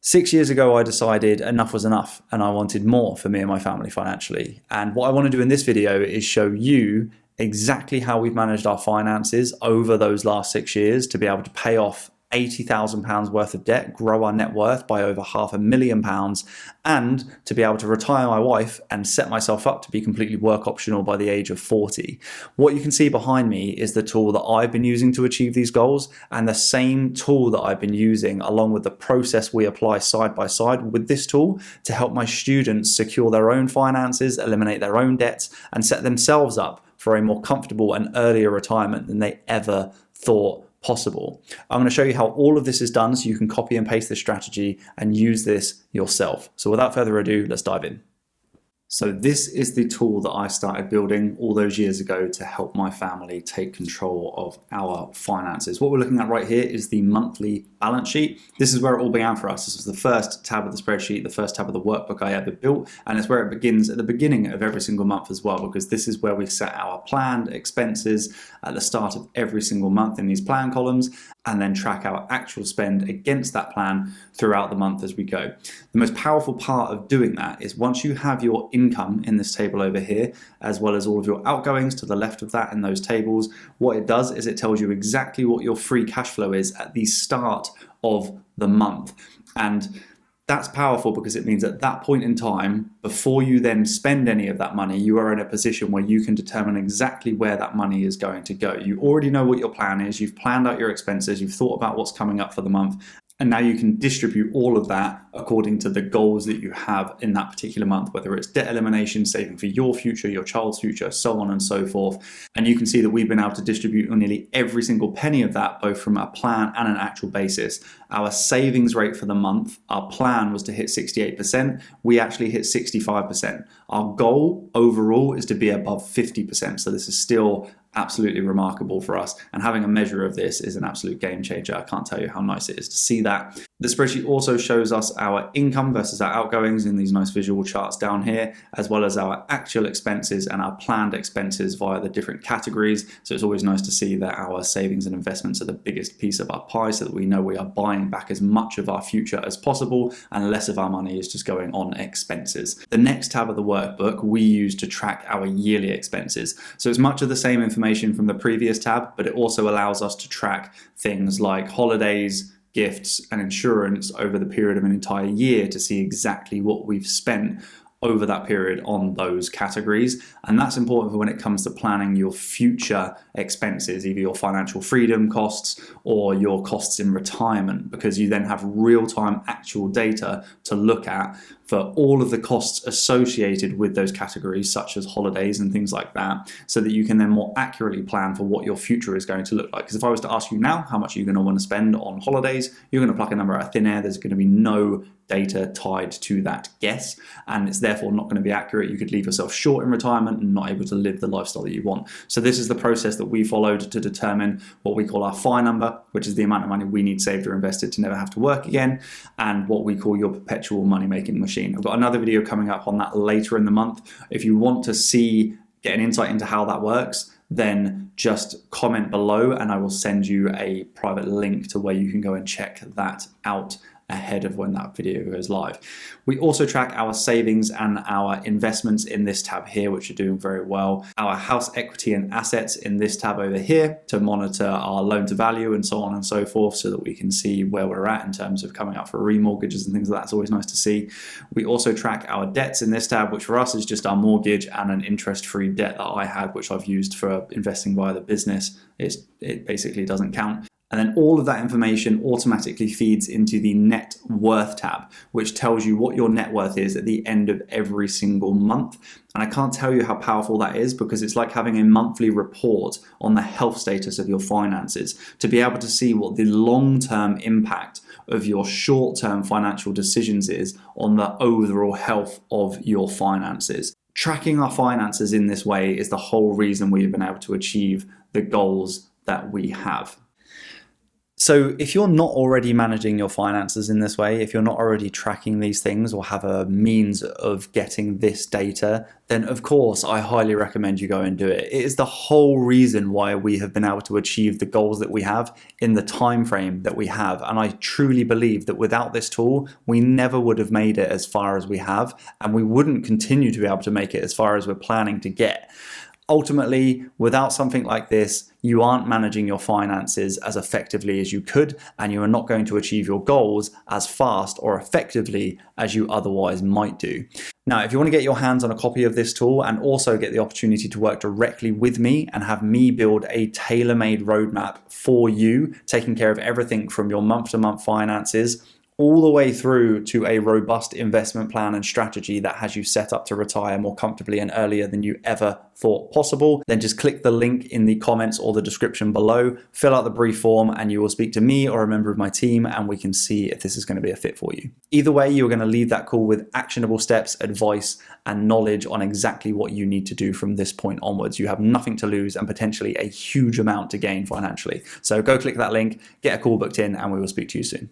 6 years ago, I decided enough was enough and I wanted more for me and my family financially. And what I want to do in this video is show you exactly how we've managed our finances over those last 6 years to be able to pay off £80,000 worth of debt, grow our net worth by over £500,000, and to be able to retire my wife and set myself up to be completely work optional by the age of 40. What you can see behind me is the tool that I've been using to achieve these goals, and the same tool that I've been using along with the process we apply side by side with this tool to help my students secure their own finances, eliminate their own debts, and set themselves up for a more comfortable and earlier retirement than they ever thought possible. I'm going to show you how all of this is done so you can copy and paste this strategy and use this yourself. So without further ado, let's dive in. So this is the tool that I started building all those years ago to help my family take control of our finances. What we're looking at right here is the monthly balance sheet. This is where it all began for us. This was the first tab of the spreadsheet, the first tab of the workbook I ever built, and it's where it begins at the beginning of every single month as well, because this is where we set our planned expenses at the start of every single month in these plan columns, and then track our actual spend against that plan throughout the month as we go. The most powerful part of doing that is once you have your income in this table over here, as well as all of your outgoings to the left of that in those tables, what it does is it tells you exactly what your free cash flow is at the start of the month. And that's powerful because it means at that point in time, before you then spend any of that money, you are in a position where you can determine exactly where that money is going to go. You already know what your plan is, you've planned out your expenses, you've thought about what's coming up for the month, and now you can distribute all of that according to the goals that you have in that particular month, whether it's debt elimination, saving for your future, your child's future, so on and so forth. And you can see that we've been able to distribute on nearly every single penny of that, both from a plan and an actual basis. Our savings rate for the month, our plan was to hit 68%. We actually hit 65%. Our goal overall is to be above 50%. So this is still absolutely remarkable for us, and having a measure of this is an absolute game changer. I can't tell you how nice it is to see that. The spreadsheet also shows us our income versus our outgoings in these nice visual charts down here, as well as our actual expenses and our planned expenses via the different categories. So it's always nice to see that our savings and investments are the biggest piece of our pie, so that we know we are buying back as much of our future as possible and less of our money is just going on expenses. The next tab of the workbook we use to track our yearly expenses. So it's much of the same information from the previous tab, but it also allows us to track things like holidays, gifts, and insurance over the period of an entire year to see exactly what we've spent over that period on those categories. And that's important for when it comes to planning your future expenses, either your financial freedom costs or your costs in retirement, because you then have real-time actual data to look at for all of the costs associated with those categories, such as holidays and things like that, so that you can then more accurately plan for what your future is going to look like. Because if I was to ask you now, how much are you going to want to spend on holidays, you're going to pluck a number out of thin air. There's going to be no data tied to that guess, and it's therefore not going to be accurate. You could leave yourself short in retirement and not able to live the lifestyle that you want. So this is the process that we followed to determine what we call our FI number, which is the amount of money we need saved or invested to never have to work again, and what we call your perpetual money-making machine. I've got another video coming up on that later in the month. If you want to get an insight into how that works, then just comment below and I will send you a private link to where you can go and check that out ahead of when that video goes live. We also track our savings and our investments in this tab here, which are doing very well. Our house equity and assets in this tab over here to monitor our loan to value and so on and so forth, so that we can see where we're at in terms of coming up for remortgages and things like that. It's always nice to see. We also track our debts in this tab, which for us is just our mortgage and an interest-free debt that I had, which I've used for investing via the business. It basically doesn't count. And then all of that information automatically feeds into the net worth tab, which tells you what your net worth is at the end of every single month. And I can't tell you how powerful that is, because it's like having a monthly report on the health status of your finances, to be able to see what the long-term impact of your short-term financial decisions is on the overall health of your finances. Tracking our finances in this way is the whole reason we've been able to achieve the goals that we have. So if you're not already managing your finances in this way, if you're not already tracking these things or have a means of getting this data, then of course I highly recommend you go and do it. It is the whole reason why we have been able to achieve the goals that we have in the time frame that we have. And I truly believe that without this tool, we never would have made it as far as we have, and we wouldn't continue to be able to make it as far as we're planning to get. Ultimately, without something like this, you aren't managing your finances as effectively as you could, and you are not going to achieve your goals as fast or effectively as you otherwise might do. Now, if you want to get your hands on a copy of this tool and also get the opportunity to work directly with me and have me build a tailor-made roadmap for you, taking care of everything from your month-to-month finances all the way through to a robust investment plan and strategy that has you set up to retire more comfortably and earlier than you ever thought possible, then just click the link in the comments or the description below, fill out the brief form, and you will speak to me or a member of my team, and we can see if this is going to be a fit for you. Either way, you're going to leave that call with actionable steps, advice, and knowledge on exactly what you need to do from this point onwards. You have nothing to lose and potentially a huge amount to gain financially. So go click that link, get a call booked in, and we will speak to you soon.